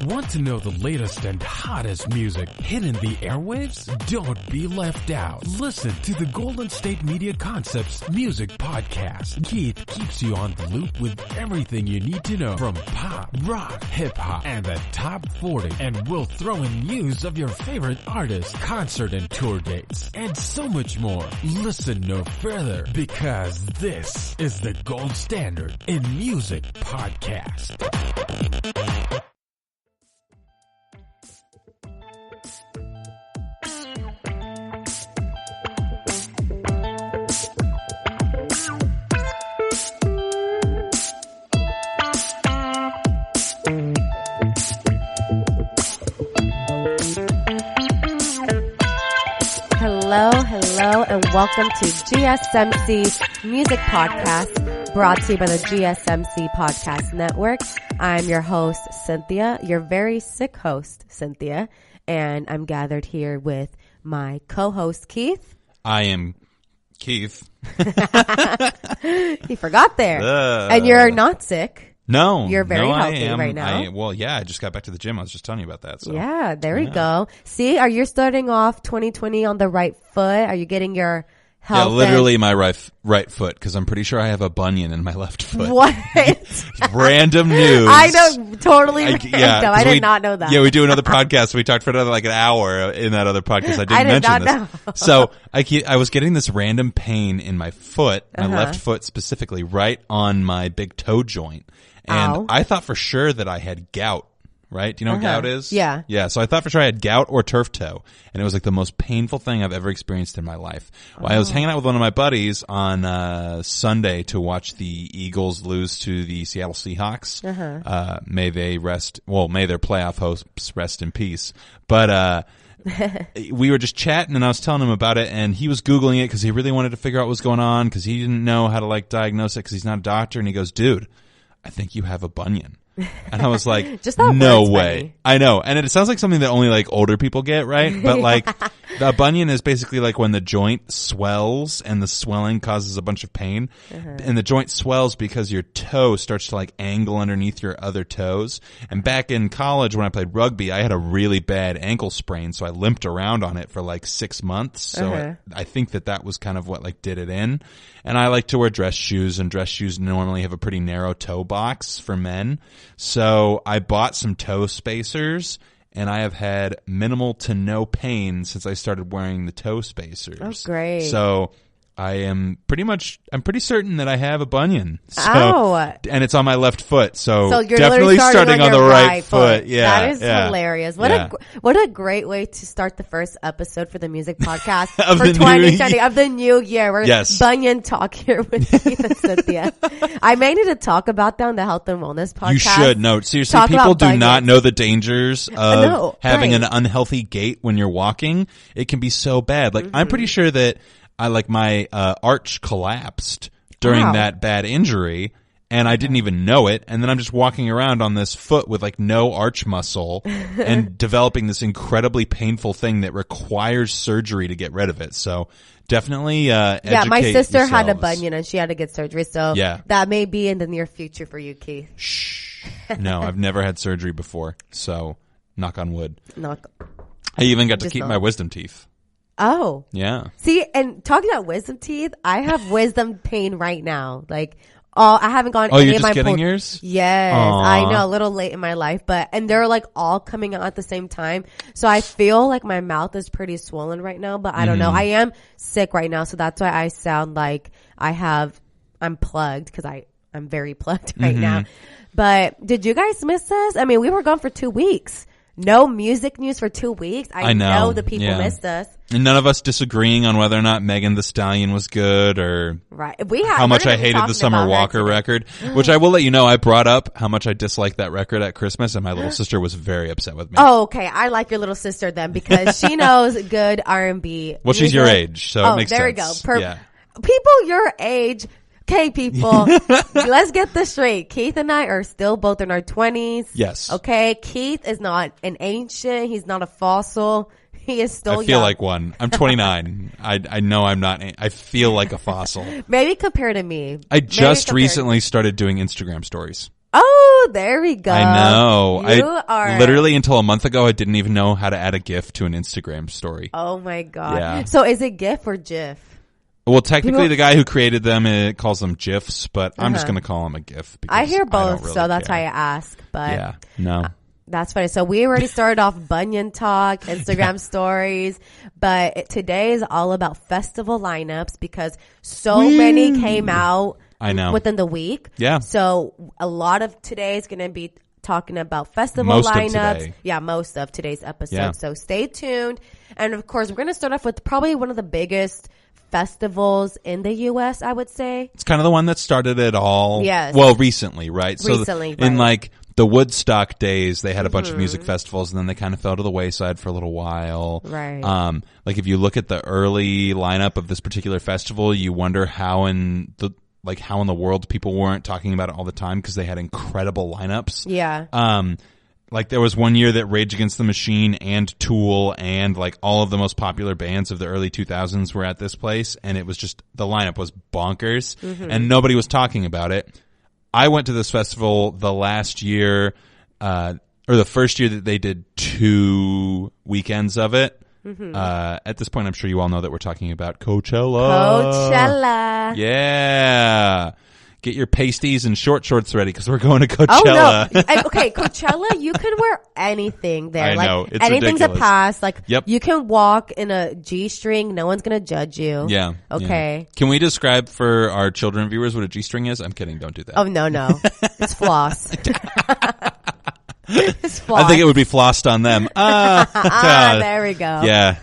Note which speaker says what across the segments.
Speaker 1: Want to know the latest and hottest music hitting the airwaves? Don't be left out. Listen to the Golden State Media Concepts Music Podcast. Keith keeps you on the loop with everything you need to know from pop, rock, hip-hop, and the top 40. And we'll throw in news of your favorite artists, concert and tour dates, and so much more. Listen no further, because this is the gold standard in music podcast.
Speaker 2: Hello, and welcome to GSMC Music Podcast, brought to you by the GSMC Podcast Network. I'm your host, Cynthia, your very sick host, Cynthia, and I'm gathered here with my co-host, Keith.
Speaker 3: I am Keith.
Speaker 2: He forgot there. And you're not sick.
Speaker 3: No.
Speaker 2: You're very healthy
Speaker 3: I am.
Speaker 2: right now.
Speaker 3: I just got back to the gym. I was just telling you about that. So.
Speaker 2: Yeah, there we go. See, are you starting off 2020 on the right foot? Are you getting your health?
Speaker 3: Yeah, literally my right foot, because I'm pretty sure I have a bunion in my left foot.
Speaker 2: What?
Speaker 3: Random news.
Speaker 2: I know, totally random. I did not know that.
Speaker 3: Yeah, we do another podcast. We talked for another an hour in that other podcast. I didn't mention this.
Speaker 2: Know.
Speaker 3: So I was getting this random pain in my foot, my left foot specifically, right on my big toe joint. And
Speaker 2: Ow.
Speaker 3: I thought for sure that I had gout, right? Do you know what gout is?
Speaker 2: Yeah.
Speaker 3: Yeah, so I thought for sure I had gout or turf toe. And it was like the most painful thing I've ever experienced in my life. Well, I was hanging out with one of my buddies on Sunday to watch the Eagles lose to the Seattle Seahawks. May they may their playoff hosts rest in peace. But we were just chatting, and I was telling him about it, and he was Googling it because he really wanted to figure out what was going on because he didn't know how to diagnose it because he's not a doctor. And he goes, dude, I think you have a bunion. And I was like,
Speaker 2: just that
Speaker 3: no
Speaker 2: word's
Speaker 3: way.
Speaker 2: funny.
Speaker 3: I know. And it sounds like something that only older people get, right? But the bunion is basically when the joint swells and the swelling causes a bunch of pain. And the joint swells because your toe starts to angle underneath your other toes. And back in college when I played rugby, I had a really bad ankle sprain. So I limped around on it for 6 months. So I think that was kind of what did it in. And I like to wear dress shoes, and dress shoes normally have a pretty narrow toe box for men. So I bought some toe spacers, and I have had minimal to no pain since I started wearing the toe spacers.
Speaker 2: Oh, great.
Speaker 3: So I'm pretty certain that I have a bunion. So,
Speaker 2: Ow.
Speaker 3: And it's on my left foot. So
Speaker 2: you're
Speaker 3: definitely starting on the right foot. Yeah.
Speaker 2: That is hilarious. What a great way to start the first episode for the music podcast for 2020 of the new year. We're bunion talk here with Keith and Cynthia. I may need to talk about that on the health and wellness podcast.
Speaker 3: You should. No, seriously, people do not know the dangers of having an unhealthy gait when you're walking. It can be so bad. I'm pretty sure that my arch collapsed during that bad injury, and I didn't even know it. And then I'm just walking around on this foot with no arch muscle and developing this incredibly painful thing that requires surgery to get rid of it. So definitely, educate
Speaker 2: my sister
Speaker 3: yourselves.
Speaker 2: had a bunion and she had to get surgery. So that may be in the near future for you, Keith.
Speaker 3: Shh. No, I've never had surgery before. So knock on wood. I even got to keep my wisdom teeth.
Speaker 2: Oh.
Speaker 3: Yeah.
Speaker 2: See, and talking about wisdom teeth, I have wisdom pain right now. I haven't gone any of my
Speaker 3: getting yours?
Speaker 2: Yes.
Speaker 3: Aww.
Speaker 2: I know, a little late in my life, and they're all coming out at the same time. So I feel like my mouth is pretty swollen right now, but I don't know. I am sick right now, so that's why I sound like I'm plugged because I'm very plugged right now. But did you guys miss us? I mean, we were gone for 2 weeks. No music news for 2 weeks. I know the people missed us.
Speaker 3: And none of us disagreeing on whether or not Megan Thee Stallion was good or how much I hated the Summer Walker record, which I will let you know I brought up how much I disliked that record at Christmas, and my little sister was very upset with me.
Speaker 2: Oh, okay. I like your little sister then because she knows good R&B.
Speaker 3: Well, she's your age, so it makes sense.
Speaker 2: There we go. People your age. Okay, people, let's get this straight. Keith and I are still both in our 20s.
Speaker 3: Yes.
Speaker 2: Okay, Keith is not an ancient. He's not a fossil. He is still young.
Speaker 3: I feel like one. I'm 29. I know I'm not. I feel like a fossil.
Speaker 2: Maybe compared to me.
Speaker 3: I just recently started doing Instagram stories.
Speaker 2: Oh, there we go.
Speaker 3: I know.
Speaker 2: You are
Speaker 3: literally until a month ago, I didn't even know how to add a GIF to an Instagram story.
Speaker 2: Oh my God.
Speaker 3: Yeah.
Speaker 2: So is it GIF or GIF?
Speaker 3: Well, technically, the guy who created them calls them GIFs, but I'm just going to call them a GIF. Because
Speaker 2: I hear both,
Speaker 3: I don't really
Speaker 2: so that's
Speaker 3: care.
Speaker 2: why I ask. But
Speaker 3: Yeah, no.
Speaker 2: That's funny. So we already started off Bunyan talk, Instagram stories, but today is all about festival lineups because so many came out
Speaker 3: I know.
Speaker 2: within the week.
Speaker 3: Yeah.
Speaker 2: So a lot of today is going to be talking about festival
Speaker 3: Most of
Speaker 2: lineups.
Speaker 3: today.
Speaker 2: Yeah, most of today's episode.
Speaker 3: Yeah.
Speaker 2: So stay tuned. And of course, we're going to start off with probably one of the biggest festivals in the U.S., I would say.
Speaker 3: It's kind of the one that started it all.
Speaker 2: Yes.
Speaker 3: Well, recently, right?
Speaker 2: Recently,
Speaker 3: in
Speaker 2: right.
Speaker 3: like the Woodstock days, they had a bunch of music festivals, and then they kind of fell to the wayside for a little while.
Speaker 2: Right.
Speaker 3: Like if you look at the early lineup of this particular festival, you wonder how in the world people weren't talking about it all the time because they had incredible lineups.
Speaker 2: Yeah.
Speaker 3: Like there was one year that Rage Against the Machine and Tool and like all of the most popular bands of the early 2000s were at this place, and it was just the lineup was bonkers and nobody was talking about it. I went to this festival the last year, or the first year that they did 2 weekends of it. At this point, I'm sure you all know that we're talking about Coachella.
Speaker 2: Coachella.
Speaker 3: Yeah. Get your pasties and short shorts ready because we're going to Coachella.
Speaker 2: Oh, no. Okay, Coachella, you can wear anything there.
Speaker 3: I know. It's
Speaker 2: anything's
Speaker 3: ridiculous.
Speaker 2: a pass. Like,
Speaker 3: Yep.
Speaker 2: you can walk in a G-string. No one's going to judge you.
Speaker 3: Yeah.
Speaker 2: Okay.
Speaker 3: Yeah. Can we describe for our children viewers what a G-string is? I'm kidding. Don't do that.
Speaker 2: Oh, no. It's floss. It's floss.
Speaker 3: I think it would be flossed on them.
Speaker 2: There we go.
Speaker 3: Yeah.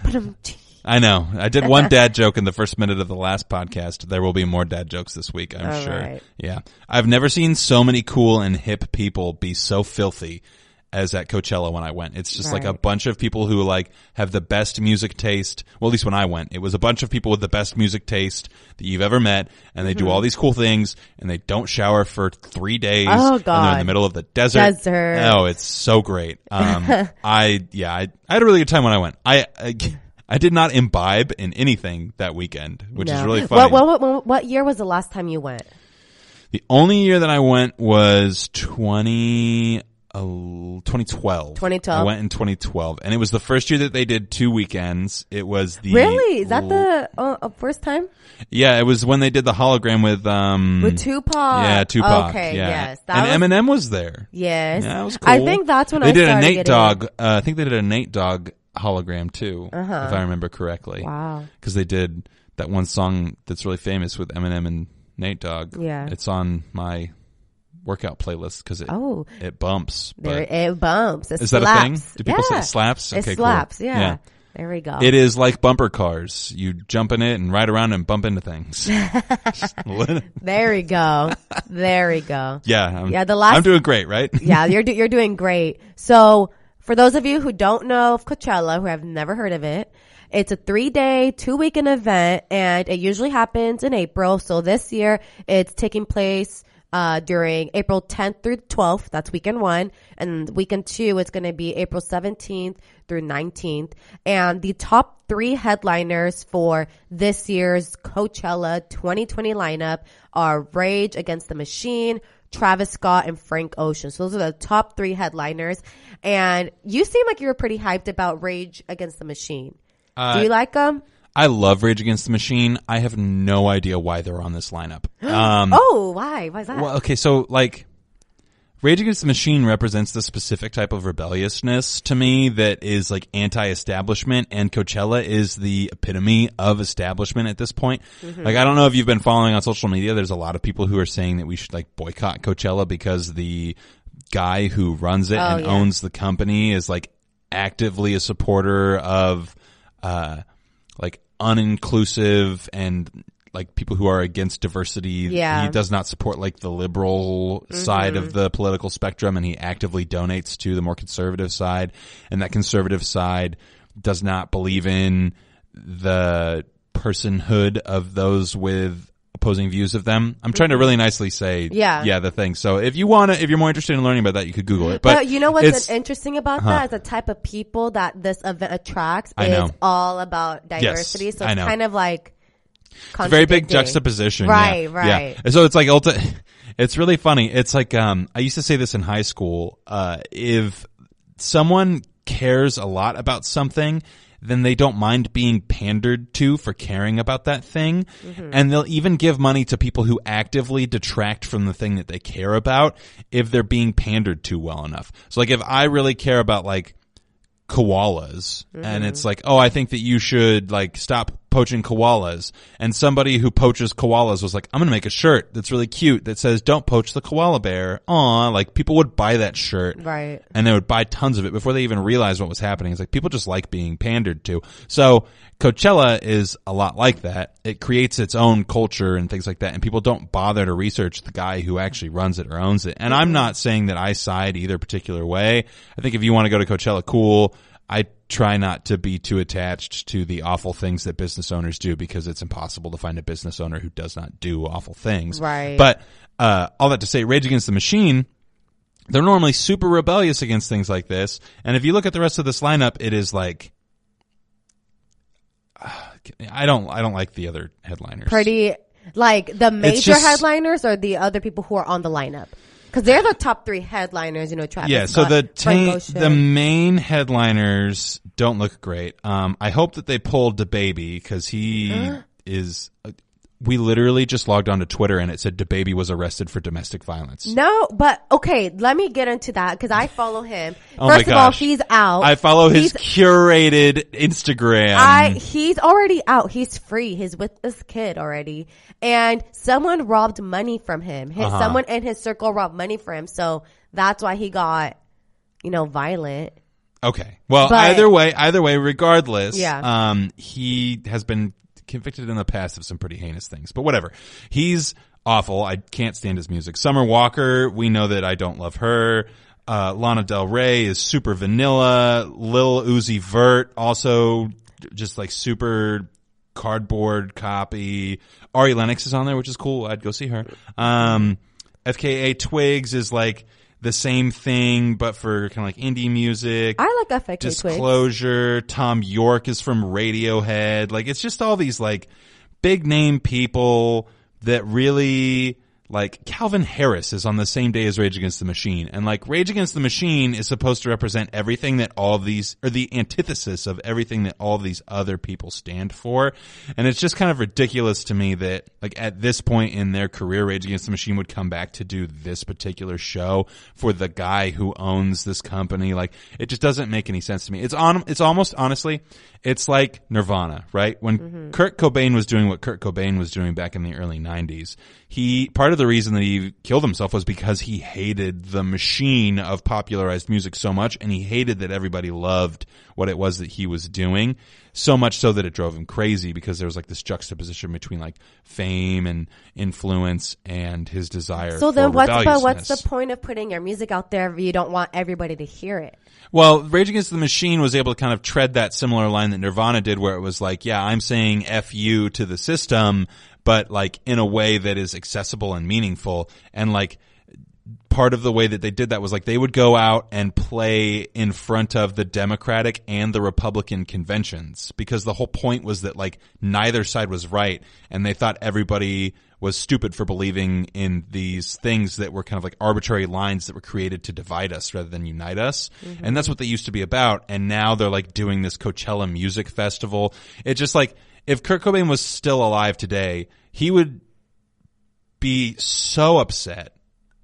Speaker 3: I know. I did one dad joke in the first minute of the last podcast. There will be more dad jokes this week, I'm sure.
Speaker 2: Right.
Speaker 3: Yeah. I've never seen so many cool and hip people be so filthy as at Coachella when I went. It's just like a bunch of people who like have the best music taste. Well, at least when I went, it was a bunch of people with the best music taste that you've ever met, and they do all these cool things, and they don't shower for 3 days.
Speaker 2: Oh, God.
Speaker 3: And they're in the middle of the desert. Oh, it's so great. I had a really good time when I went. I did not imbibe in anything that weekend, which is really funny.
Speaker 2: What year was the last time you went?
Speaker 3: The only year that I went was 2012.
Speaker 2: 2012.
Speaker 3: I went in 2012, and it was the first year that they did 2 weekends. It was the
Speaker 2: Really? Is that the first time?
Speaker 3: Yeah, it was when they did the hologram with
Speaker 2: Tupac.
Speaker 3: Yeah, Tupac.
Speaker 2: Okay,
Speaker 3: yeah.
Speaker 2: yes.
Speaker 3: And Eminem was there.
Speaker 2: Yes.
Speaker 3: Yeah, it was cool.
Speaker 2: I think that's when
Speaker 3: they
Speaker 2: I
Speaker 3: did
Speaker 2: started
Speaker 3: a Nate
Speaker 2: getting
Speaker 3: Dogg. I think they did a Nate Dogg hologram too, if I remember correctly.
Speaker 2: Wow.
Speaker 3: Because they did that one song that's really famous with Eminem and Nate Dogg.
Speaker 2: Yeah.
Speaker 3: It's on my workout playlist because it bumps.
Speaker 2: It bumps. It
Speaker 3: is
Speaker 2: slaps.
Speaker 3: that a thing? Do people say it slaps?
Speaker 2: It
Speaker 3: Okay,
Speaker 2: slaps,
Speaker 3: cool.
Speaker 2: yeah. There we go.
Speaker 3: It is like bumper cars. You jump in it and ride around and bump into things.
Speaker 2: There we go. There we go.
Speaker 3: Yeah.
Speaker 2: The
Speaker 3: I'm doing great, right?
Speaker 2: Yeah, you're doing great. So for those of you who don't know of Coachella, who have never heard of it, it's a 3-day, 2-weekend event, and it usually happens in April. So this year it's taking place during April 10th through 12th. That's weekend 1. And weekend 2, it's going to be April 17th through 19th. And the top 3 headliners for this year's Coachella 2020 lineup are Rage Against the Machine, Travis Scott, and Frank Ocean. So those are the top 3 headliners. And you seem like you were pretty hyped about Rage Against the Machine. Do you like them?
Speaker 3: I love Rage Against the Machine. I have no idea why they're on this lineup.
Speaker 2: Why? Why is that?
Speaker 3: Well, okay, so like Rage Against the Machine represents the specific type of rebelliousness to me that is like anti-establishment, and Coachella is the epitome of establishment at this point. Like, I don't know if you've been following on social media. There's a lot of people who are saying that we should like boycott Coachella because the guy who runs it owns the company is like actively a supporter of like uninclusive and like people who are against diversity.
Speaker 2: Yeah.
Speaker 3: He does not support like the liberal side of the political spectrum, and he actively donates to the more conservative side. And that conservative side does not believe in the personhood of those with opposing views of them. I'm trying to really nicely say, the thing. So if you're more interested in learning about that, you could Google it. But
Speaker 2: you know what's interesting about that is the type of people that this event attracts is all about diversity. So it's kind of like
Speaker 3: it's a very big juxtaposition.
Speaker 2: Right.
Speaker 3: And so it's like It's really funny. It's like, I used to say this in high school. If someone cares a lot about something, then they don't mind being pandered to for caring about that thing. And they'll even give money to people who actively detract from the thing that they care about if they're being pandered to well enough. So like if I really care about like koalas and it's like, oh, I think that you should like stop poaching koalas, and somebody who poaches koalas was like, I'm gonna make a shirt that's really cute that says don't poach the koala bear. Aw, like people would buy that shirt.
Speaker 2: Right.
Speaker 3: And they would buy tons of it before they even realized what was happening. It's like people just like being pandered to. So Coachella is a lot like that. It creates its own culture and things like that, and people don't bother to research the guy who actually runs it or owns it. And I'm not saying that I side either particular way. I think if you want to go to Coachella, cool. I try not to be too attached to the awful things that business owners do, because it's impossible to find a business owner who does not do awful things.
Speaker 2: Right.
Speaker 3: But all that to say, Rage Against the Machine, they're normally super rebellious against things like this. And if you look at the rest of this lineup, it is like, I don't like the other headliners.
Speaker 2: Pretty, like the major headliners or the other people who are on the lineup? Because they're the top 3 headliners, you know, Travis Scott,
Speaker 3: the main headliners don't look great. I hope that they pulled DaBaby, because he is... we literally just logged onto Twitter and it said DaBaby was arrested for domestic violence.
Speaker 2: No, but okay, let me get into that because I follow him.
Speaker 3: Oh
Speaker 2: First
Speaker 3: my
Speaker 2: of all,
Speaker 3: gosh.
Speaker 2: he's out.
Speaker 3: I follow his curated Instagram.
Speaker 2: He's already out. He's free. He's with this kid already. And someone robbed money from him. Someone in his circle robbed money from him. So that's why he got, violent.
Speaker 3: Okay. Well, either way, regardless, he has been convicted in the past of some pretty heinous things, but whatever. He's awful. I can't stand his music. Summer Walker, we know that I don't love her. Lana Del Rey is super vanilla. Lil Uzi Vert, also just like super cardboard copy. Ari Lennox is on there, which is cool. I'd go see her. FKA Twigs is like the same thing, but for kind of like indie music.
Speaker 2: I like FKA
Speaker 3: Disclosure.
Speaker 2: Twigs.
Speaker 3: Tom York is from Radiohead. Like, it's just all these like big name people that really, like, Calvin Harris is on the same day as Rage Against the Machine. And like, Rage Against the Machine is supposed to represent everything that all these, or the antithesis of everything that all these other people stand for. And it's just kind of ridiculous to me that, like, at this point in their career, Rage Against the Machine would come back to do this particular show for the guy who owns this company. Like, it just doesn't make any sense to me. It's almost, honestly, it's like Nirvana, right? When Kurt Cobain was doing what Kurt Cobain was doing back in the early 90s, part of the reason that he killed himself was because he hated the machine of popularized music so much, and he hated that everybody loved what it was that he was doing, so much so that it drove him crazy, because there was like this juxtaposition between like fame and influence and his desire for rebelliousness.
Speaker 2: What's the point of putting your music out there if you don't want everybody to hear it?
Speaker 3: Well, Rage Against the Machine was able to kind of tread that similar line that Nirvana did, where it was like, yeah, I'm saying F you to the system, but like in a way that is accessible and meaningful. And like, part of the way that they did that was like they would go out and play in front of the Democratic and the Republican conventions, because the whole point was that like neither side was right, and they thought everybody was stupid for believing in these things that were kind of like arbitrary lines that were created to divide us rather than unite us. And that's what they used to be about. And now they're like doing this Coachella music festival. It's just like, if Kurt Cobain was still alive today, he would be so upset,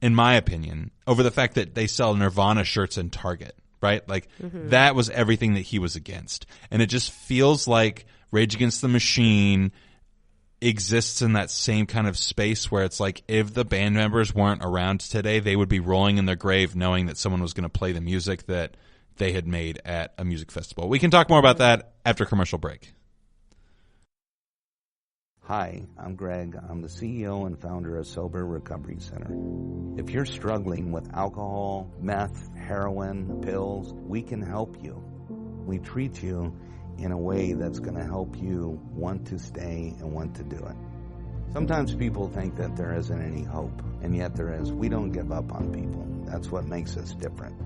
Speaker 3: in my opinion, over the fact that they sell Nirvana shirts in Target, right? Like, that was everything that he was against. And it just feels like Rage Against the Machine exists in that same kind of space where it's like, if the band members weren't around today, they would be rolling in their grave knowing that someone was going to play the music that they had made at a music festival. We can talk more about that after commercial break.
Speaker 4: Hi, I'm Greg. I'm the CEO and founder of Sober Recovery Center. If you're struggling with alcohol, meth, heroin, pills, we can help you. We treat you in a way that's going to help you want to stay and want to do it. Sometimes people think that there isn't any hope, and yet there is. We don't give up on people. That's what makes us different.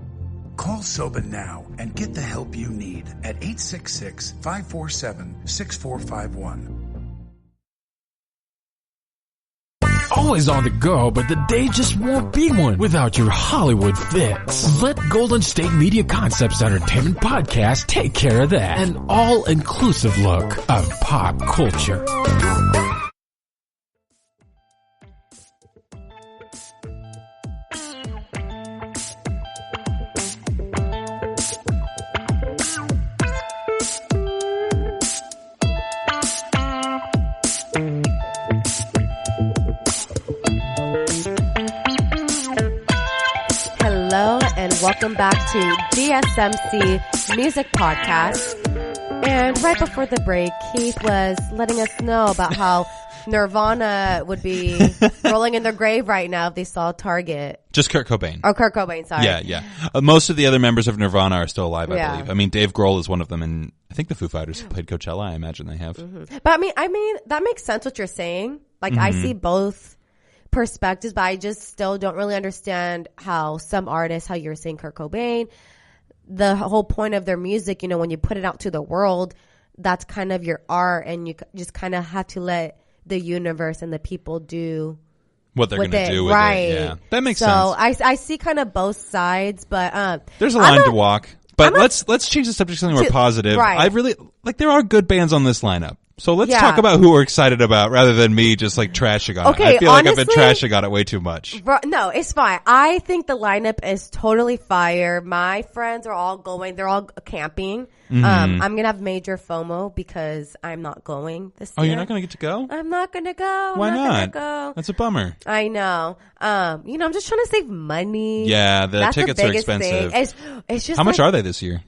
Speaker 5: Call SOBA now and get the help you need at 866-547-6451.
Speaker 1: always on the go, but the day just won't be one without your Hollywood fix. Let Golden State Media Concepts Entertainment Podcast take care of that. An all-inclusive look of pop culture.
Speaker 2: Welcome back to GSMC Music Podcast. And right before the break, Keith was letting us know about how Nirvana would be rolling in their grave right now if they saw Target.
Speaker 3: Just Kurt Cobain.
Speaker 2: Oh, Kurt Cobain, sorry.
Speaker 3: Yeah. Most of the other members of Nirvana are still alive, I believe. I mean, Dave Grohl is one of them, and I think the Foo Fighters played Coachella. I imagine they have.
Speaker 2: Mm-hmm. But I mean, that makes sense what you're saying. Like, I see both perspectives, but I just still don't really understand how some artists, how you're saying Kurt Cobain, the whole point of their music, you know, when you put it out to the world, that's kind of your art, and you just kind of have to let the universe and the people do
Speaker 3: what they're going to do with it. Yeah, that makes sense.
Speaker 2: So I see kind of both sides, but
Speaker 3: there's a line to walk. But let's change the subject to something more positive.
Speaker 2: Right.
Speaker 3: I really there are good bands on this lineup. So let's talk about who we're excited about rather than me just like trashing on it. I feel like I've been trashing on it way too much.
Speaker 2: No, it's fine. I think the lineup is totally fire. My friends are all going. They're all camping. I'm going to have major FOMO because I'm not going this year.
Speaker 3: Oh, you're not going to get to go?
Speaker 2: I'm not going to go.
Speaker 3: Why not?
Speaker 2: Go.
Speaker 3: That's a bummer.
Speaker 2: I know. You know, I'm just trying to save money.
Speaker 3: Yeah, the tickets are expensive.
Speaker 2: It's just
Speaker 3: how much are they this year?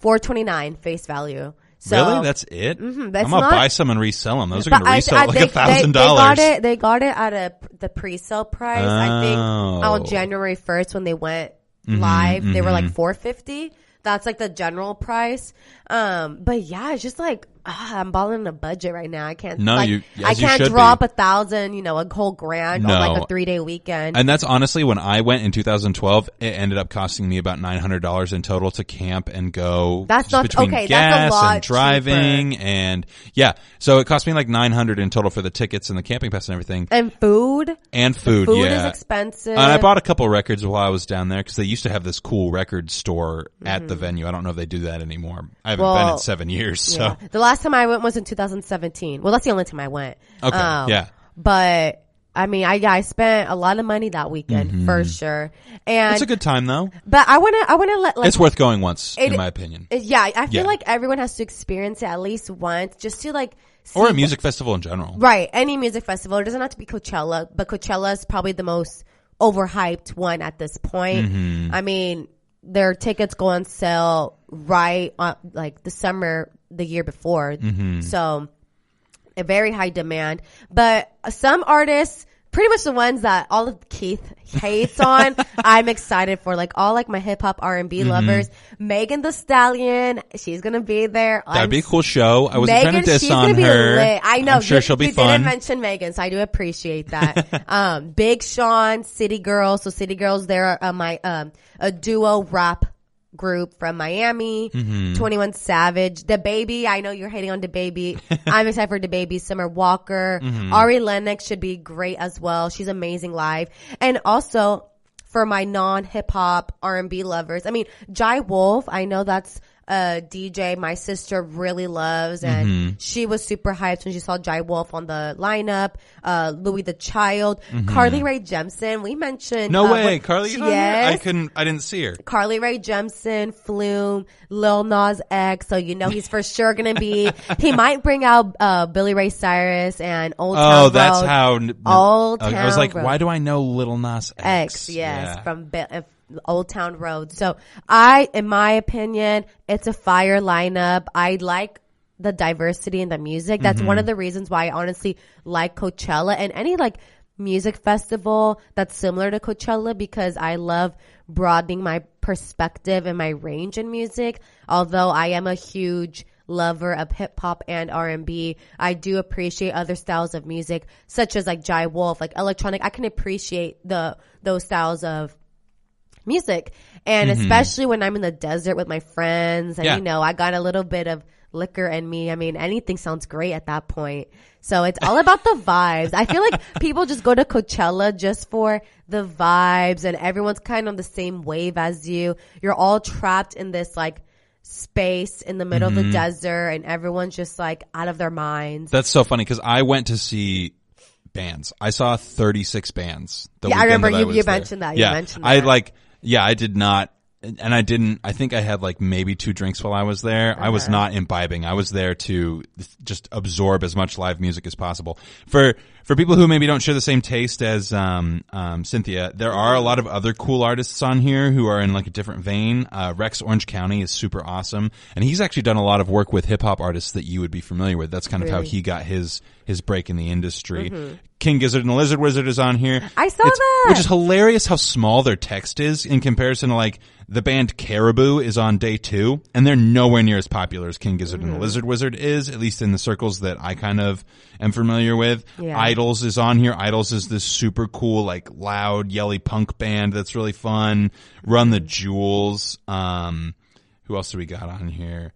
Speaker 2: $429 face value. So,
Speaker 3: really? That's it?
Speaker 2: I'm
Speaker 3: going to buy some and resell them. Those are going to resell like $1,000.
Speaker 2: They got it at the pre-sale price. I think on January 1st when they went live, they were like $450. That's like the general price. But yeah, it's just like, I'm balling a budget right now. I can't, I can't drop $1,000, you know, a whole grand on like a 3-day weekend.
Speaker 3: And that's honestly when I went in 2012, it ended up costing me about $900 in total to camp and go.
Speaker 2: That's not
Speaker 3: between
Speaker 2: okay.
Speaker 3: Gas
Speaker 2: that's a lot
Speaker 3: and driving
Speaker 2: cheaper.
Speaker 3: And so it cost me like $900 in total for the tickets and the camping pass and everything.
Speaker 2: And food.
Speaker 3: Food
Speaker 2: is expensive.
Speaker 3: And I bought a couple records while I was down there because they used to have this cool record store at the venue. I don't know if they do that anymore. I haven't been in 7 years. So
Speaker 2: the last time I went was in 2017. Well, that's the only time I went.
Speaker 3: Okay.
Speaker 2: But I mean, I spent a lot of money that weekend for sure. And
Speaker 3: it's a good time though.
Speaker 2: But I want to let
Speaker 3: it's worth going once in my opinion.
Speaker 2: I feel like everyone has to experience it at least once just to like see
Speaker 3: or a music festival in general.
Speaker 2: Right. Any music festival. It doesn't have to be Coachella, but Coachella is probably the most overhyped one at this point. I mean, their tickets go on sale right on like the summer the year before. So a very high demand. But some artists, pretty much the ones that all of Keith hates on, I'm excited for. Like all like my hip hop R&B lovers. Megan Thee Stallion, she's gonna be there.
Speaker 3: That'd be a cool show. I wasn't trying to diss on her.
Speaker 2: Lit. I know.
Speaker 3: I'm sure she'll be fun.
Speaker 2: You didn't mention Megan, so I do appreciate that. Big Sean, City Girls. So City Girls, they're a duo rap group from Miami. 21 Savage, The Baby. I know you're hating on The Baby. I'm excited for The Baby. Summer Walker. Ari Lennox should be great as well. She's amazing live. And also for my non-hip hop R&B lovers, I mean, Jai Wolf, I know that's a DJ my sister really loves, and she was super hyped when she saw Jai Wolf on the lineup. Louis the Child, Carly Rae Jepsen. We mentioned
Speaker 3: no way, Carly.
Speaker 2: Yes,
Speaker 3: I didn't see her.
Speaker 2: Carly Rae Jepsen, Flume, Lil Nas X. So you know he's for sure gonna be. He might bring out Billy Ray Cyrus and Old Town Road.
Speaker 3: Oh, that's how.
Speaker 2: Old Town
Speaker 3: I was like,
Speaker 2: Road.
Speaker 3: why do I know Lil Nas X?
Speaker 2: Yes, from Old Town Road. So in my opinion, it's a fire lineup. I like the diversity in the music. That's one of the reasons why I honestly like Coachella and any like music festival that's similar to Coachella, because I love broadening my perspective and my range in music. Although I am a huge lover of hip hop and R&B, I do appreciate other styles of music such as like Jai Wolf, like electronic. I can appreciate those styles of music. And especially when I'm in the desert with my friends and, you know, I got a little bit of liquor in me. I mean, anything sounds great at that point. So it's all about the vibes. I feel like people just go to Coachella just for the vibes and everyone's kind of on the same wave as you. You're all trapped in this like space in the middle of the desert and everyone's just like out of their minds.
Speaker 3: That's so funny because I went to see bands. I saw 36 bands.
Speaker 2: I remember you mentioned that.
Speaker 3: Yeah.
Speaker 2: You mentioned that.
Speaker 3: I did not, and I think I had like maybe 2 drinks while I was there. I was not imbibing. I was there to just absorb as much live music as possible. For people who maybe don't share the same taste as Cynthia, there are a lot of other cool artists on here who are in like a different vein. Rex Orange County is super awesome, and he's actually done a lot of work with hip hop artists that you would be familiar with. That's kind of how he got his break in the industry. King Gizzard and the Lizard Wizard is on here.
Speaker 2: I saw that.
Speaker 3: Which is hilarious how small their text is in comparison to like the band Caribou is on day 2 and they're nowhere near as popular as King Gizzard and the Lizard Wizard is, at least in the circles that I kind of am familiar with.
Speaker 2: Yeah.
Speaker 3: Idols is on here. Idols is this super cool, like loud, yelly punk band that's really fun. Run the Jewels. Who else do we got on here?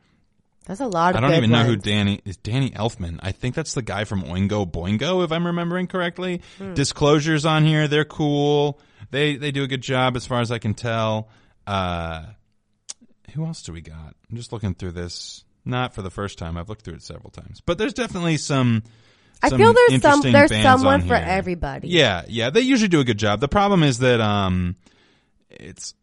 Speaker 2: That's a lot of
Speaker 3: I don't even know who
Speaker 2: ones.
Speaker 3: Danny Elfman. I think that's the guy from Oingo Boingo, if I'm remembering correctly. Disclosure's on here. They're cool. They do a good job as far as I can tell. Who else do we got? I'm just looking through this. Not for the first time. I've looked through it several times. But there's definitely some
Speaker 2: I feel there's
Speaker 3: bands
Speaker 2: someone
Speaker 3: on
Speaker 2: for
Speaker 3: here.
Speaker 2: everybody.
Speaker 3: Yeah. They usually do a good job. The problem is that it's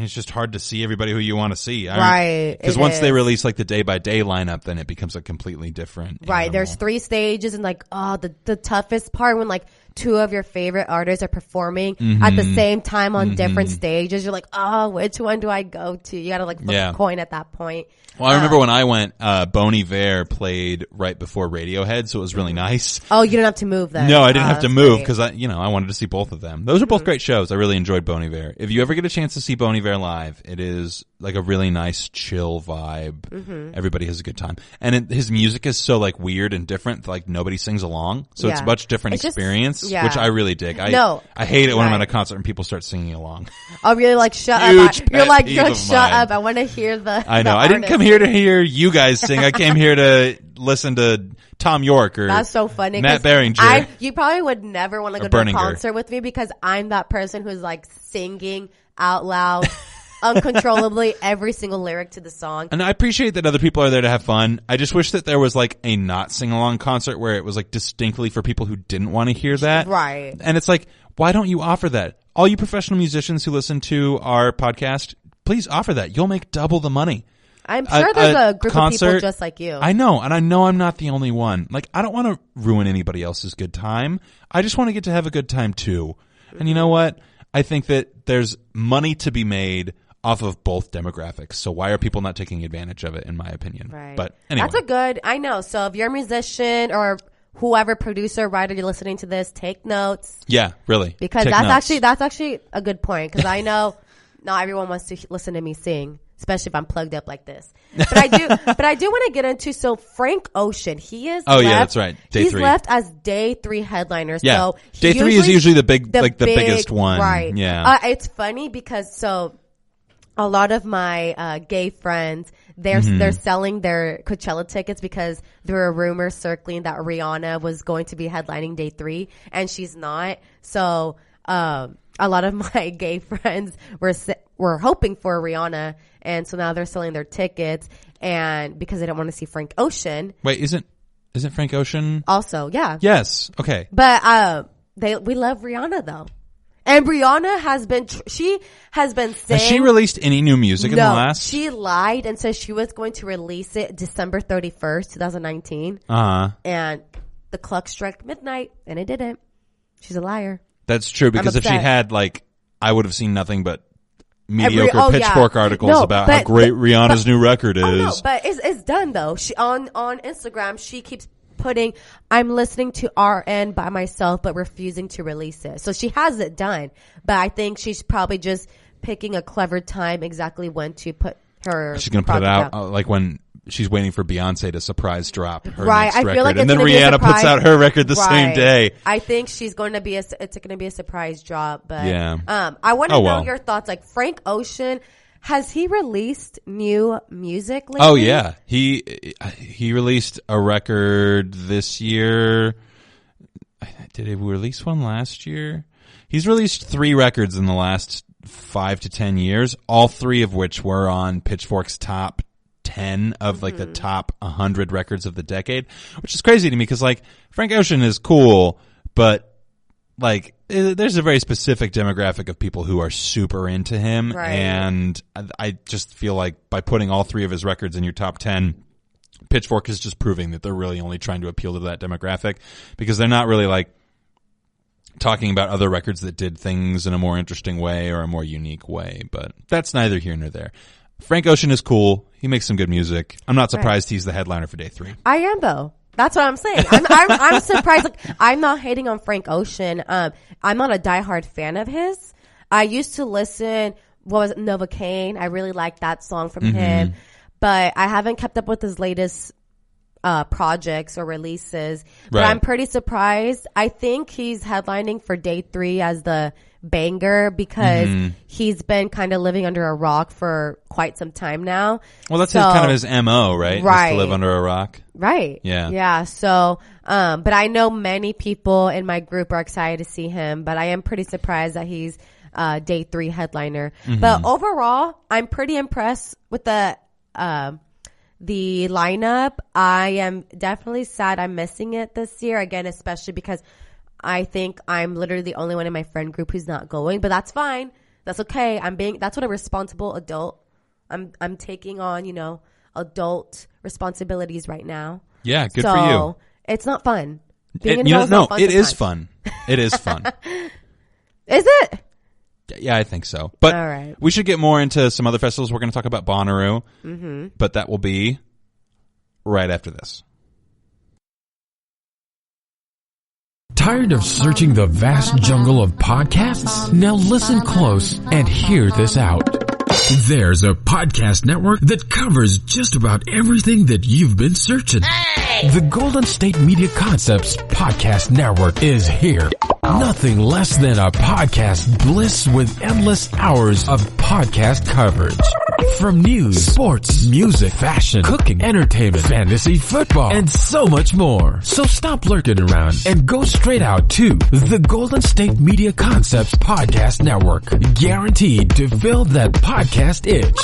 Speaker 3: just hard to see everybody who you want to see.
Speaker 2: Right.
Speaker 3: Because once they release like the day by day lineup, then it becomes a completely different
Speaker 2: Right.
Speaker 3: animal.
Speaker 2: There's 3 stages and like, the toughest part when like 2 of your favorite artists are performing at the same time on different stages. You're like, which one do I go to? You gotta like flip a coin at that point.
Speaker 3: Well, I remember when I went, Bon Iver played right before Radiohead, so it was really nice.
Speaker 2: Oh, you didn't have to move then.
Speaker 3: No, I didn't have to move
Speaker 2: great.
Speaker 3: because I wanted to see both of them. Those are both great shows. I really enjoyed Bon Iver. If you ever get a chance to see Bon Iver live, it is like a really nice, chill vibe. Everybody has a good time, and his music is so like weird and different. Like nobody sings along, so it's a much different experience, which I really dig. I hate it when I'm at a concert and people start singing along.
Speaker 2: Oh, really? Like shut
Speaker 3: Huge
Speaker 2: up! You're like
Speaker 3: pet peeve of
Speaker 2: shut
Speaker 3: mine.
Speaker 2: up! I want to hear the.
Speaker 3: I know.
Speaker 2: the
Speaker 3: I didn't come
Speaker 2: artist.
Speaker 3: here to hear you guys sing. I came here to listen to Tom York or
Speaker 2: That's so funny.
Speaker 3: Matt Berringer.
Speaker 2: You probably would never want to go to a concert with me because I'm that person who's like singing out loud uncontrollably every single lyric to the song.
Speaker 3: And I appreciate that other people are there to have fun. I just wish that there was like a not sing along concert where it was like distinctly for people who didn't want to hear that.
Speaker 2: Right.
Speaker 3: And it's like, why don't you offer that? All you professional musicians who listen to our podcast, please offer that. You'll make double the money.
Speaker 2: I'm sure there's a group of people just like you.
Speaker 3: I know, and I know I'm not the only one. Like, I don't want to ruin anybody else's good time. I just want to get to have a good time too. And you know what? I think that there's money to be made off of both demographics. So why are people not taking advantage of it, in my opinion?
Speaker 2: Right.
Speaker 3: But anyway.
Speaker 2: I know. So if you're a musician or whoever, producer, writer, you're listening to this, take notes.
Speaker 3: Yeah, really.
Speaker 2: Because
Speaker 3: Take
Speaker 2: that's
Speaker 3: notes.
Speaker 2: actually a good point. Because I know not everyone wants to listen to me sing, especially if I'm plugged up like this. But I do want to get into, so Frank Ocean, he is
Speaker 3: that's right. Day 3.
Speaker 2: He's left as day 3 headliner.
Speaker 3: Yeah.
Speaker 2: So
Speaker 3: Day 3 is usually the biggest one.
Speaker 2: Right.
Speaker 3: Yeah.
Speaker 2: It's funny because a lot of my gay friends, they're selling their Coachella tickets because there were rumors circling that Rihanna was going to be headlining day 3 and she's not. So a lot of my gay friends were hoping for Rihanna, and so now they're selling their tickets, and because they don't want to see Frank Ocean.
Speaker 3: Wait, isn't Frank Ocean
Speaker 2: Also, yeah.
Speaker 3: Yes. Okay.
Speaker 2: But we love Rihanna though. And Rihanna has been saying...
Speaker 3: Has she released any new music in the last?
Speaker 2: She lied and said she was going to release it December 31st, 2019. And the clock struck midnight, and it didn't. She's a liar.
Speaker 3: That's true, because if she had, like, I would have seen nothing but mediocre Pitchfork articles about how great Rihanna's new record is.
Speaker 2: Oh, no, but it's done, though. She on Instagram, she keeps putting, I'm listening to RN by myself, but refusing to release it. So she has it done. But I think she's probably just picking a clever time exactly when to put her...
Speaker 3: She's going to put it out like when she's waiting for Beyonce to surprise drop her
Speaker 2: right.
Speaker 3: next
Speaker 2: I
Speaker 3: record.
Speaker 2: feel like
Speaker 3: and then Rihanna puts out her record the same day.
Speaker 2: I think she's going to be it's going to be a surprise drop. But
Speaker 3: yeah.
Speaker 2: I want to know your thoughts. Like Frank Ocean, has he released new music lately?
Speaker 3: Oh yeah, he released a record this year. Did he release one last year? He's released 3 records in the last 5 to 10 years, all 3 of which were on Pitchfork's top 10 of like the top 100 records of the decade, which is crazy to me because like Frank Ocean is cool, but like there's a very specific demographic of people who are super into him.
Speaker 2: Right.
Speaker 3: And I just feel like by putting all 3 of his records in your top 10, Pitchfork is just proving that they're really only trying to appeal to that demographic because they're not really like talking about other records that did things in a more interesting way or a more unique way, but that's neither here nor there. Frank Ocean is cool. He makes some good music. I'm not surprised he's the headliner for day 3.
Speaker 2: I am though. That's what I'm saying. I'm surprised. Like, I'm not hating on Frank Ocean. I'm not a diehard fan of his. I used to listen, what was it, Novocaine. I really liked that song from him, but I haven't kept up with his latest projects or releases, but I'm pretty surprised. I think he's headlining for day 3 as the banger because he's been kind of living under a rock for quite some time now.
Speaker 3: Well, that's kind of his MO, right?
Speaker 2: Right.
Speaker 3: Is to live under a rock.
Speaker 2: Right.
Speaker 3: Yeah.
Speaker 2: Yeah. So, but I know many people in my group are excited to see him, but I am pretty surprised that he's day 3 headliner. But overall, I'm pretty impressed with the lineup. I am definitely sad I'm missing it this year again, especially because I think I'm literally the only one in my friend group who's not going, but that's fine. That's okay. That's what a responsible adult. I'm taking on, adult responsibilities right now.
Speaker 3: Yeah, good for you.
Speaker 2: It's not fun.
Speaker 3: It is fun. It is fun.
Speaker 2: Is it?
Speaker 3: Yeah, I think so. But
Speaker 2: all right.
Speaker 3: We should get more into some other festivals. We're going to talk about Bonnaroo, but that will be right after this.
Speaker 1: Tired of searching the vast jungle of podcasts? Now listen close and hear this out. There's a podcast network that covers just about everything that you've been searching. Hey! The Golden State Media Concepts Podcast Network is here. Nothing less than a podcast bliss with endless hours of podcast coverage. From news, sports, music, fashion, cooking, entertainment, fantasy, football, and so much more. So stop lurking around and go straight out to the Golden State Media Concepts Podcast Network. Guaranteed to fill that podcast itch.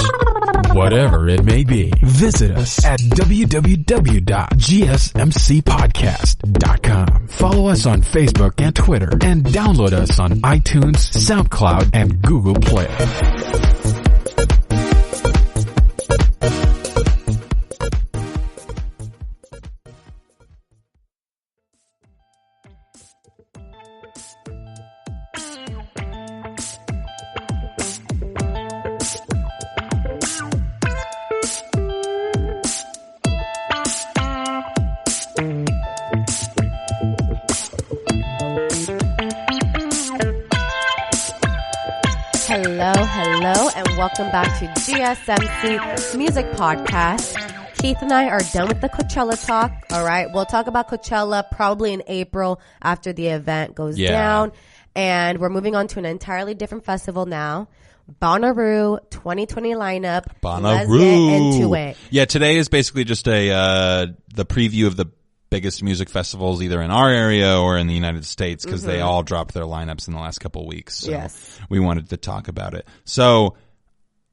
Speaker 1: Whatever it may be. Visit us at www.gsmcpodcast.com. Follow us on Facebook and Twitter and download us on iTunes, SoundCloud, and Google Play.
Speaker 2: Hello, and welcome back to GSMC Music Podcast. Keith and I are done with the Coachella talk. All right, we'll talk about Coachella probably in April after the event goes down. And we're moving on to an entirely different festival now. Bonnaroo 2020 lineup.
Speaker 3: Bonnaroo.
Speaker 2: Let's get into it.
Speaker 3: Yeah, today is basically just the preview of the biggest music festivals either in our area or in the United States because they all dropped their lineups in the last couple of weeks. So we wanted to talk about it. So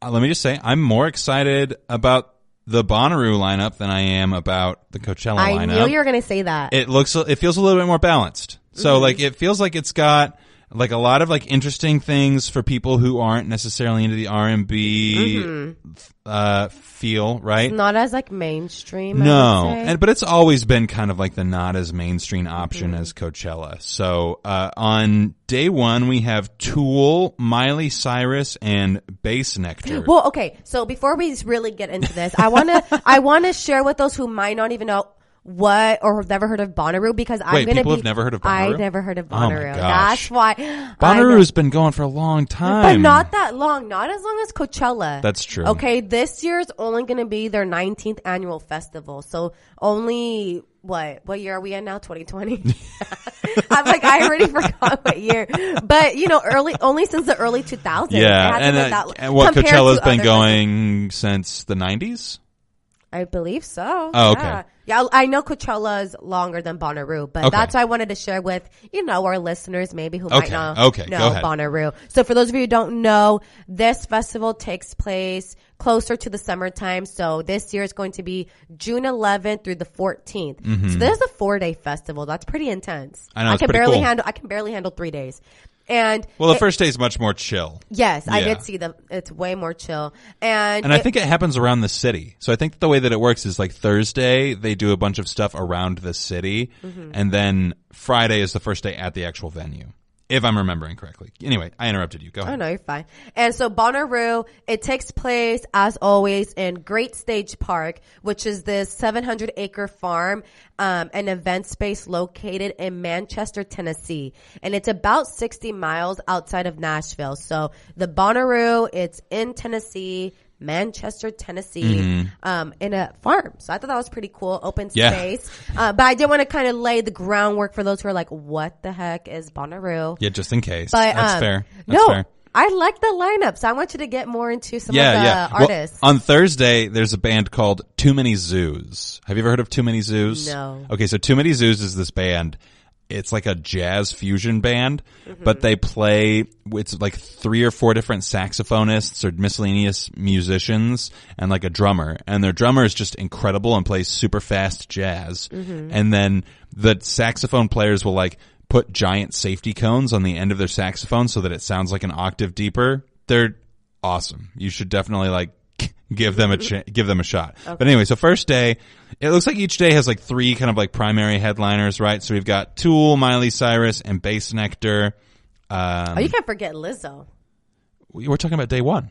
Speaker 3: let me just say, I'm more excited about the Bonnaroo lineup than I am about the Coachella lineup.
Speaker 2: I knew you were going to say that.
Speaker 3: It feels a little bit more balanced. So like it feels like it's got like a lot of like interesting things for people who aren't necessarily into the R&B feel, right?
Speaker 2: It's not as like mainstream.
Speaker 3: No, but it's always been kind of like the not as mainstream option as Coachella. So on day 1 we have Tool, Miley Cyrus, and Bass Nectar.
Speaker 2: Well, okay. So before we really get into this, I wanna share with those who might not even know what, or have never heard of Bonnaroo, because I'm going to
Speaker 3: people have never heard of Bonnaroo?
Speaker 2: I never heard of
Speaker 3: Oh my
Speaker 2: Bonnaroo.
Speaker 3: gosh.
Speaker 2: That's why.
Speaker 3: Bonnaroo's been going for a long time.
Speaker 2: But not that long. Not as long as Coachella.
Speaker 3: That's true.
Speaker 2: Okay, this year's only going to be their 19th annual festival. So only, what year are we in now? 2020? I'm like, I already forgot what year. But, only since the early 2000s.
Speaker 3: Yeah, and what, Coachella's been going since the 90s?
Speaker 2: I believe so.
Speaker 3: Oh, okay.
Speaker 2: Yeah, I know Coachella's longer than Bonnaroo, but that's what I wanted to share with, our listeners maybe who might not know Bonnaroo. So for those of you who don't know, this festival takes place closer to the summertime. So this year is going to be June 11th through the 14th. Mm-hmm. So this is a 4-day festival. That's pretty intense.
Speaker 3: I know,
Speaker 2: I can barely handle 3 days. And
Speaker 3: the first day is much more chill.
Speaker 2: Yes, I did see it's way more chill. And
Speaker 3: I think it happens around the city. So I think the way that it works is like Thursday, they do a bunch of stuff around the city. Mm-hmm. And then Friday is the first day at the actual venue, if I'm remembering correctly. Anyway, I interrupted you. Go ahead.
Speaker 2: Oh, no, you're fine. And so Bonnaroo, it takes place, as always, in Great Stage Park, which is this 700-acre farm, an event space located in Manchester, Tennessee. And it's about 60 miles outside of Nashville. So the Bonnaroo, it's in Tennessee, Manchester, Tennessee, in a farm. So I thought that was pretty cool. Open space. But I did want to kind of lay the groundwork for those who are like, what the heck is Bonnaroo?
Speaker 3: Yeah, just in case.
Speaker 2: But,
Speaker 3: that's fair.
Speaker 2: Fair. I like the lineup, so I want you to get more into some of the artists.
Speaker 3: Well, on Thursday, there's a band called Too Many Zoos. Have you ever heard of Too Many Zoos?
Speaker 2: No.
Speaker 3: Okay, so Too Many Zoos is this band. It's like a jazz fusion band, but they play, it's like 3 or 4 different saxophonists or miscellaneous musicians and like a drummer. And their drummer is just incredible and plays super fast jazz. Mm-hmm. And then the saxophone players will like put giant safety cones on the end of their saxophone so that it sounds like an octave deeper. They're awesome. You should definitely like give them a shot. Okay. But anyway, so first day, it looks like each day has like 3 kind of like primary headliners, right? So we've got Tool, Miley Cyrus, and Bass Nectar.
Speaker 2: You can't forget Lizzo.
Speaker 3: We're talking about day 1.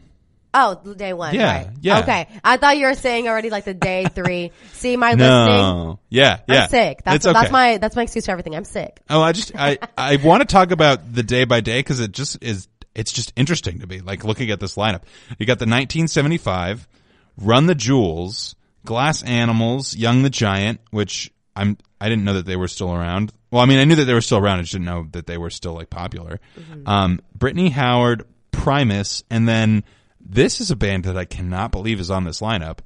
Speaker 2: Oh, day 1.
Speaker 3: Yeah,
Speaker 2: right.
Speaker 3: yeah.
Speaker 2: Okay. I thought you were saying already like the day 3. See my listing?
Speaker 3: No. Yeah.
Speaker 2: I'm sick. That's
Speaker 3: okay.
Speaker 2: That's my excuse for everything. I'm sick.
Speaker 3: Oh, I want to talk about the day by day because it's just interesting to me, like looking at this lineup. You got the 1975, Run the Jewels, Glass Animals, Young the Giant, which I didn't know that they were still around. Well, I mean, I knew that they were still around. I just didn't know that they were still like popular. Mm-hmm. Brittany Howard, Primus, and then this is a band that I cannot believe is on this lineup.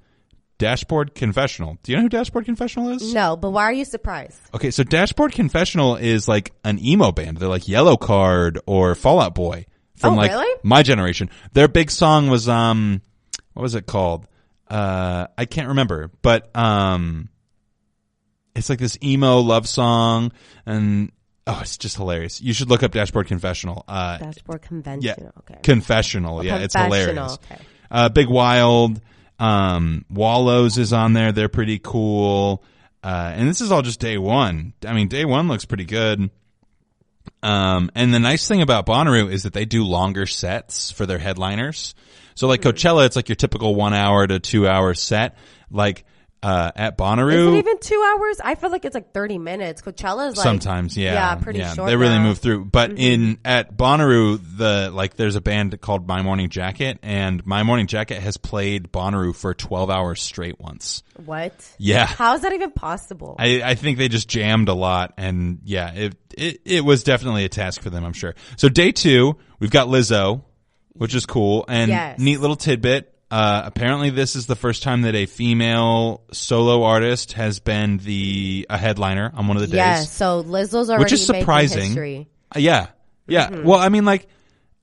Speaker 3: Dashboard Confessional. Do you know who Dashboard Confessional is?
Speaker 2: No, but why are you surprised?
Speaker 3: Okay, so Dashboard Confessional is like an emo band. They're like Yellow Card or Fall Out Boy from
Speaker 2: really?
Speaker 3: my generation. Their big song was what was it called? I can't remember, but it's like this emo love song, and it's just hilarious. You should look up Dashboard Confessional.
Speaker 2: Dashboard Conventional.
Speaker 3: Yeah,
Speaker 2: okay.
Speaker 3: Confessional. Yeah, it's hilarious.
Speaker 2: Okay.
Speaker 3: Big Wild, Wallows is on there. They're pretty cool. And this is all just day 1. I mean, day 1 looks pretty good. And the nice thing about Bonnaroo is that they do longer sets for their headliners. So like Coachella, it's like your typical 1 hour to 2 hour set. Like, at Bonnaroo.
Speaker 2: Is it even 2 hours? I feel like it's like 30 minutes. Coachella's like.
Speaker 3: Sometimes, yeah.
Speaker 2: Yeah, pretty short.
Speaker 3: They really move through. But at Bonnaroo, there's a band called My Morning Jacket, and My Morning Jacket has played Bonnaroo for 12 hours straight once.
Speaker 2: What?
Speaker 3: Yeah.
Speaker 2: How is that even possible?
Speaker 3: I think they just jammed a lot, and yeah, it was definitely a task for them, I'm sure. So day 2, we've got Lizzo, which is cool, and neat little tidbit. Apparently this is the first time that a female solo artist has been a headliner on one of the days.
Speaker 2: Yeah, so Lizzo's already
Speaker 3: which is surprising.
Speaker 2: making history.
Speaker 3: Yeah. Mm-hmm. Well, I mean, like,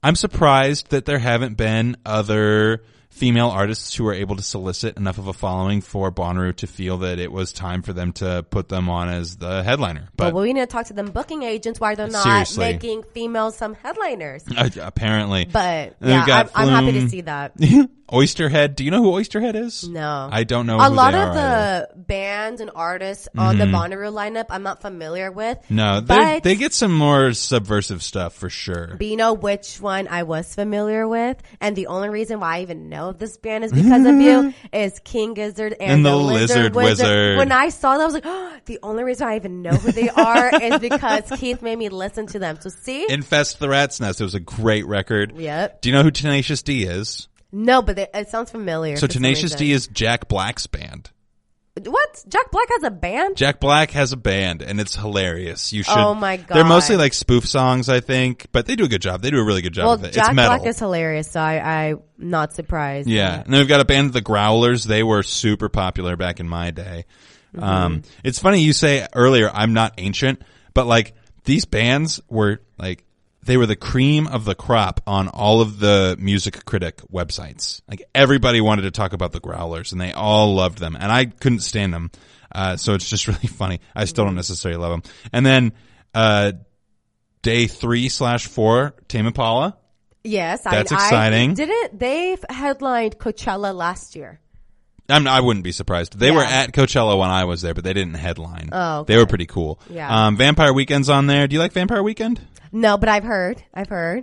Speaker 3: I'm surprised that there haven't been other female artists who were able to solicit enough of a following for Bonnaroo to feel that it was time for them to put them on as the headliner. But
Speaker 2: we need to talk to them booking agents why they're not making females some headliners.
Speaker 3: Apparently.
Speaker 2: But yeah, I'm happy to see that.
Speaker 3: Oysterhead. Do you know who Oysterhead is?
Speaker 2: No.
Speaker 3: I don't know
Speaker 2: a
Speaker 3: who
Speaker 2: lot
Speaker 3: they
Speaker 2: of
Speaker 3: are
Speaker 2: the
Speaker 3: either.
Speaker 2: bands and artists on the Bonnaroo lineup I'm not familiar with.
Speaker 3: No, they get some more subversive stuff for sure.
Speaker 2: But you know which one I was familiar with? And the only reason why I even know know this band is because of you is King Gizzard and the Lizard Wizard. When I saw that, I was like, oh, the only reason I even know who they are is because Keith made me listen to them. So see?
Speaker 3: Infest the Rat's Nest. It was a great record.
Speaker 2: Yep.
Speaker 3: Do you know who Tenacious D is?
Speaker 2: No, but it sounds familiar.
Speaker 3: So Tenacious D is Jack Black's band.
Speaker 2: What? Jack Black has a band?
Speaker 3: Jack Black has a band, and it's hilarious. You should.
Speaker 2: Oh my god!
Speaker 3: They're mostly like spoof songs, I think, but they do a good job. They do a really good job of it.
Speaker 2: Jack
Speaker 3: it's metal.
Speaker 2: Black is hilarious, so I'm not surprised.
Speaker 3: Yeah, and then we've got a band, the Growlers. They were super popular back in my day. It's funny you say earlier, I'm not ancient, but like these bands were like. They were the cream of the crop on all of the music critic websites. Like everybody wanted to talk about the Growlers, and they all loved them, and I couldn't stand them. So it's just really funny. I still don't necessarily love them. And then day 3/4, Tame Impala.
Speaker 2: Yes,
Speaker 3: that's exciting.
Speaker 2: They headlined Coachella last year.
Speaker 3: I wouldn't be surprised. They were at Coachella when I was there, but they didn't headline.
Speaker 2: Oh, okay.
Speaker 3: They were pretty cool.
Speaker 2: Yeah.
Speaker 3: Vampire Weekend's on there. Do you like Vampire Weekend?
Speaker 2: No, but I've heard.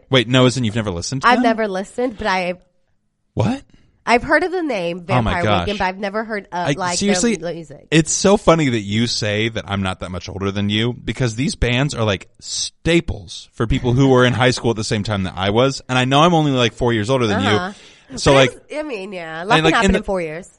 Speaker 3: Wait, no, isn't you've never listened to them?
Speaker 2: I've never listened, but
Speaker 3: What?
Speaker 2: I've heard of the name Vampire Weekend, but I've never heard
Speaker 3: seriously,
Speaker 2: their music.
Speaker 3: It's so funny that you say that I'm not that much older than you, because these bands are like staples for people who were in high school at the same time that I was, and I know I'm only like 4 years older than you. So
Speaker 2: but a lot can happen in 4 years.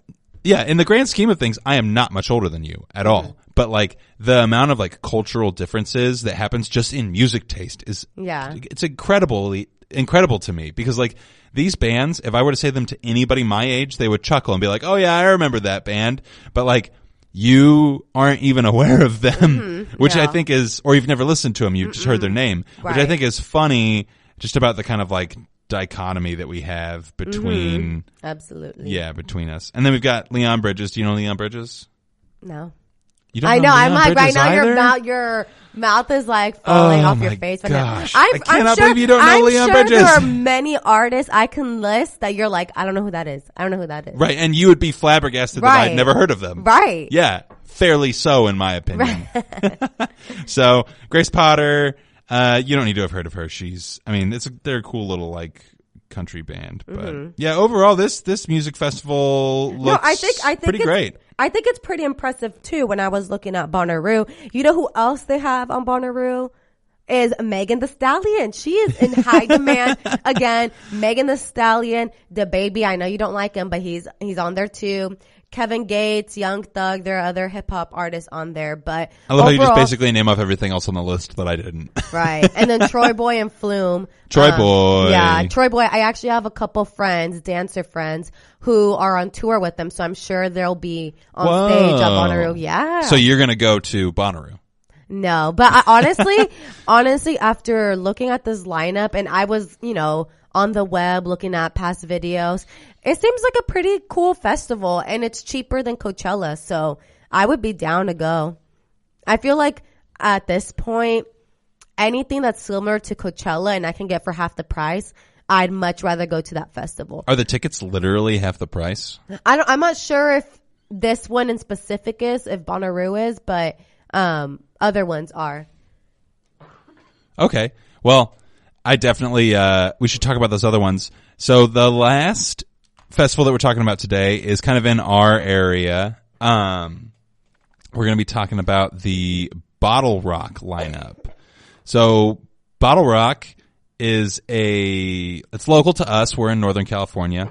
Speaker 3: Yeah, in the grand scheme of things, I am not much older than you at all. But like the amount of like cultural differences that happens just in music taste is it's incredible to me, because like these bands, if I were to say them to anybody my age, they would chuckle and be like, "Oh yeah, I remember that band." But like you aren't even aware of them, which I think is, or you've never listened to them, you've just heard their name, which I think is funny just about the kind of like dichotomy that we have between
Speaker 2: absolutely
Speaker 3: between us. And then we've got Leon Bridges. Do you know Leon Bridges?
Speaker 2: No.
Speaker 3: You don't
Speaker 2: I know. I'm like
Speaker 3: Bridges
Speaker 2: right now.
Speaker 3: either?
Speaker 2: Your mouth is like falling off your face. Right
Speaker 3: gosh.
Speaker 2: now.
Speaker 3: I cannot believe you don't know Leon Bridges.
Speaker 2: There are many artists I can list that you're like, I don't know who that is.
Speaker 3: Right, and you would be flabbergasted that I'd never heard of them.
Speaker 2: Right.
Speaker 3: Yeah, fairly so in my opinion. Right. So Grace Potter, you don't need to have heard of her. They're a cool little like country band, but yeah, overall this music festival looks I think pretty great.
Speaker 2: I think it's pretty impressive too. When I was looking at Bonnaroo, you know who else they have on Bonnaroo is Megan Thee Stallion. She is in high demand again. Megan Thee Stallion, the baby. I know you don't like him, but he's on there too. Kevin Gates, Young Thug, there are other hip hop artists on there, but
Speaker 3: I love how you just basically name off everything else on the list that I didn't.
Speaker 2: Right. And then Troy Boy and Flume.
Speaker 3: Troy Boy.
Speaker 2: Yeah, Troy Boy. I actually have a couple friends, dancer friends, who are on tour with them, so I'm sure they'll be on stage at Bonnaroo. Yeah.
Speaker 3: So you're going to go to Bonnaroo?
Speaker 2: No, but I honestly, after looking at this lineup, and I was, on the web looking at past videos, it seems like a pretty cool festival, and it's cheaper than Coachella, so I would be down to go. I feel like at this point, anything that's similar to Coachella and I can get for half the price, I'd much rather go to that festival.
Speaker 3: Are the tickets literally half the price?
Speaker 2: I'm not sure if this one in specific is, if Bonnaroo is, but other ones are.
Speaker 3: Okay. Well, I definitely, we should talk about those other ones. So the last festival that we're talking about today is kind of in our area. We're going to be talking about the BottleRock lineup. So BottleRock is it's local to us. We're in Northern California,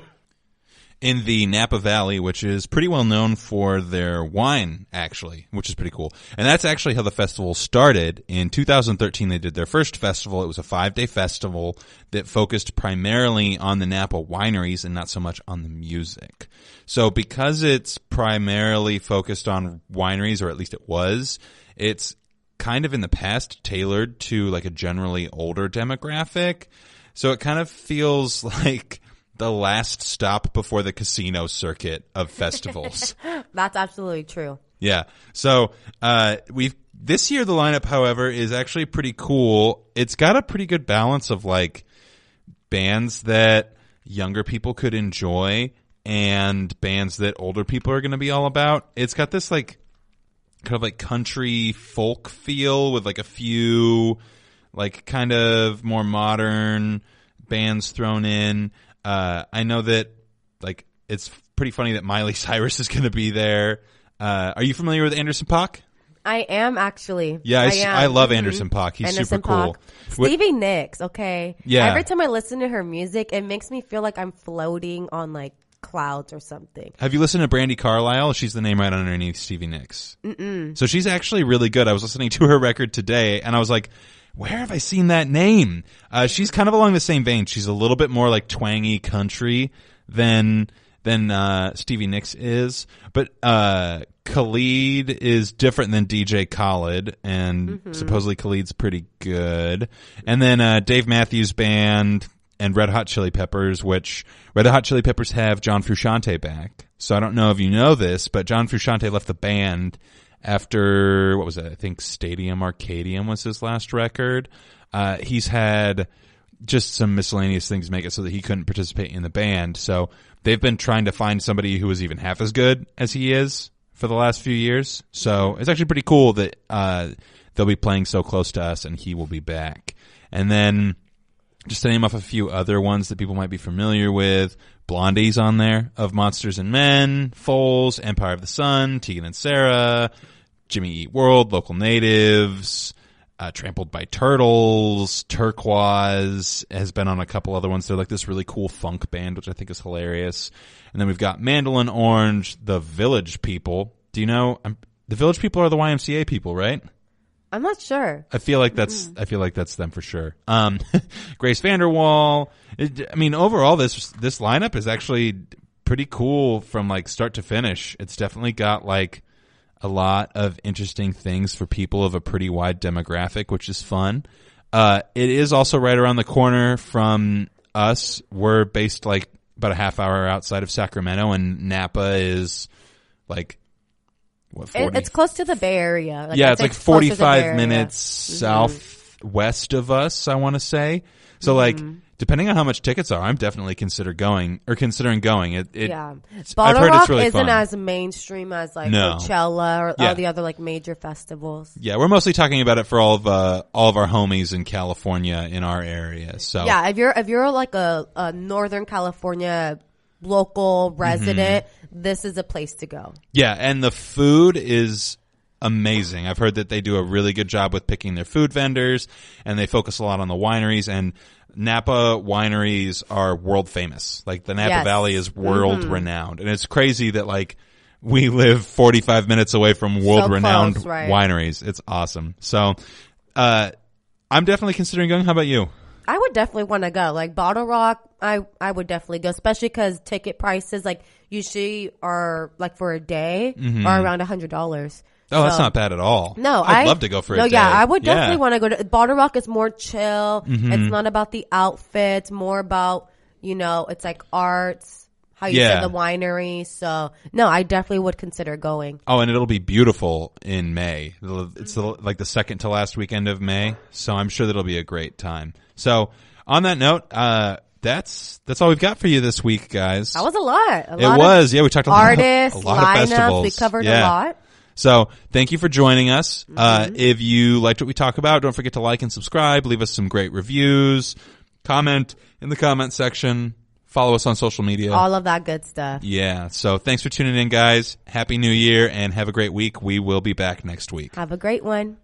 Speaker 3: in the Napa Valley, which is pretty well known for their wine, actually, which is pretty cool. And that's actually how the festival started. In 2013, they did their first festival. It was a 5-day festival that focused primarily on the Napa wineries and not so much on the music. So because it's primarily focused on wineries, or at least it was, it's kind of in the past tailored to like a generally older demographic. So it kind of feels like the last stop before the casino circuit of festivals.
Speaker 2: That's absolutely true.
Speaker 3: Yeah. So, this year the lineup, however, is actually pretty cool. It's got a pretty good balance of like bands that younger people could enjoy and bands that older people are going to be all about. It's got this like kind of like country folk feel with like a few like kind of more modern bands thrown in. I know that like it's pretty funny that Miley Cyrus is going to be there. Are you familiar with Anderson .Paak?
Speaker 2: I am actually.
Speaker 3: Yeah, I love Anderson .Paak. He's super cool.
Speaker 2: Stevie Nicks, okay.
Speaker 3: Yeah.
Speaker 2: Every time I listen to her music, it makes me feel like I'm floating on like clouds or something.
Speaker 3: Have you listened to Brandi Carlile? She's the name right underneath Stevie Nicks. So she's actually really good. I was listening to her record today, and I was like, where have I seen that name? She's kind of along the same vein. She's a little bit more like twangy country than Stevie Nicks is, but Khalid is different than DJ Khaled, and supposedly Khalid's pretty good. And then Dave Matthews Band and Red Hot Chili Peppers, which Red Hot Chili Peppers have John Frusciante back. So I don't know if you know this, but John Frusciante left the band after, what was it? I think Stadium Arcadium was his last record. He's had just some miscellaneous things make it so that he couldn't participate in the band. So they've been trying to find somebody who is even half as good as he is for the last few years. So it's actually pretty cool that they'll be playing so close to us and he will be back. And then just to name off a few other ones that people might be familiar with, Blondie's on there, Of Monsters and Men, Foals, Empire of the Sun, Tegan and Sarah, Jimmy Eat World, Local Natives, Trampled by Turtles, Turquoise has been on a couple other ones. They're like this really cool funk band, which I think is hilarious. And then we've got Mandolin Orange, The Village People. Do you know? The Village People are the YMCA people, right?
Speaker 2: I'm not sure.
Speaker 3: I feel like that's them for sure. Grace Vanderwall. I mean, overall, this lineup is actually pretty cool from like start to finish. It's definitely got like a lot of interesting things for people of a pretty wide demographic, which is fun. It is also right around the corner from us. We're based like about a half hour outside of Sacramento, and Napa is like, what, 40?
Speaker 2: It's close to the Bay Area. Like,
Speaker 3: yeah, it's like 45 minutes southwest of us, I want to say. So like, depending on how much tickets are, I'm definitely considering going.
Speaker 2: BottleRock
Speaker 3: really
Speaker 2: isn't
Speaker 3: fun.
Speaker 2: as mainstream as like Coachella or all the other like major festivals.
Speaker 3: Yeah, we're mostly talking about it for all of our homies in California in our area. So
Speaker 2: yeah, if you're like a Northern California local resident, this is a place to go.
Speaker 3: Yeah, and the food is amazing. I've heard that they do a really good job with picking their food vendors, and they focus a lot on the wineries, and Napa wineries are world famous. Like the Napa Valley is world renowned, and it's crazy that like we live 45 minutes away from world renowned wineries. It's awesome. So I'm definitely considering going. How about you?
Speaker 2: I would definitely want to go. Like BottleRock, I would definitely go, especially because ticket prices like usually are like for a day are around $100.
Speaker 3: Oh, that's not bad at all.
Speaker 2: No,
Speaker 3: I'd love to go for a day.
Speaker 2: Yeah, I would definitely want to go to BottleRock. Is more chill. It's not about the outfits, more about, it's like arts, how you say the winery. So no, I definitely would consider going.
Speaker 3: Oh, and it'll be beautiful in May. It's like the second to last weekend of May. So I'm sure that'll be a great time. So on that note, that's all we've got for you this week, guys.
Speaker 2: That was a lot.
Speaker 3: We talked a lot of festivals.
Speaker 2: We covered a lot.
Speaker 3: So thank you for joining us. If you liked what we talk about, don't forget to like and subscribe. Leave us some great reviews. Comment in the comment section. Follow us on social media.
Speaker 2: All of that good stuff.
Speaker 3: Yeah. So thanks for tuning in, guys. Happy New Year and have a great week. We will be back next week.
Speaker 2: Have a great one.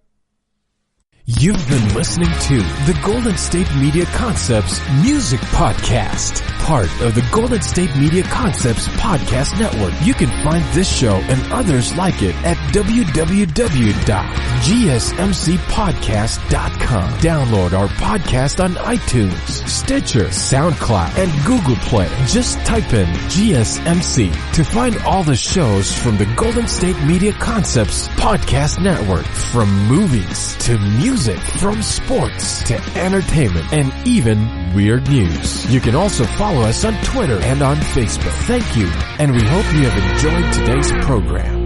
Speaker 1: You've been listening to the Golden State Media Concepts Music Podcast, part of the Golden State Media Concepts Podcast Network. You can find this show and others like it at www.gsmcpodcast.com. Download our podcast on iTunes, Stitcher, SoundCloud, and Google Play. Just type in GSMC to find all the shows from the Golden State Media Concepts Podcast Network, from movies to music, from sports to entertainment, and even weird news. You can also follow us on Twitter and on Facebook. Thank you, and we hope you have enjoyed today's program.